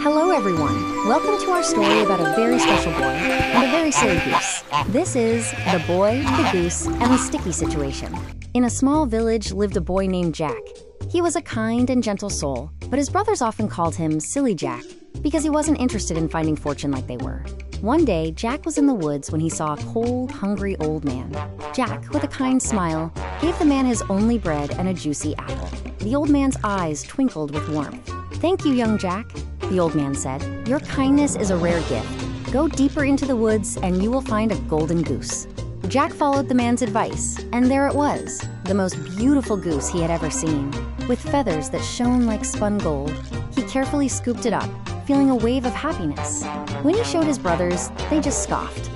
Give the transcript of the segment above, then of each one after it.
Hello everyone, welcome to our story about a very special boy and a very silly goose. This is The Boy, the Goose, and the Sticky Situation. In a small village lived a boy named Jack. He was a kind and gentle soul, but his brothers often called him Silly Jack because he wasn't interested in finding fortune like they were. One day, Jack was in the woods when he saw a cold, hungry old man. Jack, with a kind smile, gave the man his only bread and a juicy apple. The old man's eyes twinkled with warmth. "Thank you, young Jack," the old man said. "Your kindness is a rare gift. Go deeper into the woods and you will find a golden goose." Jack followed the man's advice, and there it was, the most beautiful goose he had ever seen. With feathers that shone like spun gold, he carefully scooped it up, feeling a wave of happiness. When he showed his brothers, they just scoffed.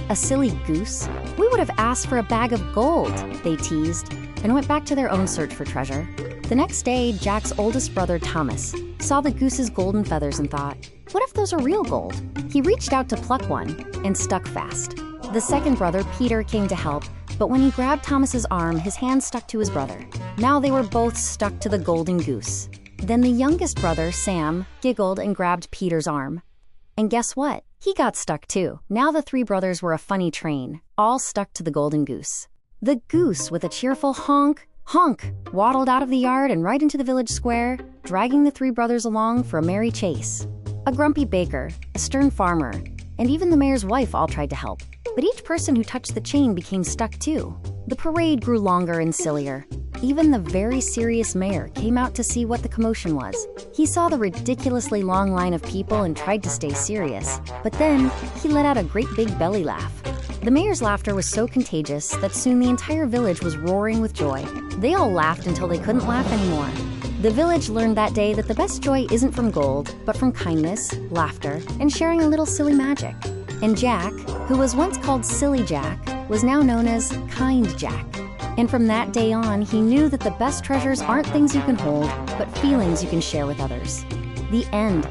"A silly goose? We would have asked for a bag of gold," they teased, and went back to their own search for treasure. The next day, Jack's oldest brother, Thomas, saw the goose's golden feathers and thought, "What if those are real gold?" He reached out to pluck one and stuck fast. The second brother, Peter, came to help, but when he grabbed Thomas's arm, his hand stuck to his brother. Now they were both stuck to the golden goose. Then the youngest brother, Sam, giggled and grabbed Peter's arm. And guess what? He got stuck too. Now the three brothers were a funny train, all stuck to the golden goose. The goose, with a cheerful honk, honk, waddled out of the yard and right into the village square, dragging the three brothers along for a merry chase. A grumpy baker, a stern farmer, and even the mayor's wife all tried to help. But each person who touched the chain became stuck too. The parade grew longer and sillier. Even the very serious mayor came out to see what the commotion was. He saw the ridiculously long line of people and tried to stay serious. But then, he let out a great big belly laugh. The mayor's laughter was so contagious that soon the entire village was roaring with joy. They all laughed until they couldn't laugh anymore. The village learned that day that the best joy isn't from gold, but from kindness, laughter, and sharing a little silly magic. And Jack, who was once called Silly Jack, was now known as Kind Jack. And from that day on, he knew that the best treasures aren't things you can hold, but feelings you can share with others. The end.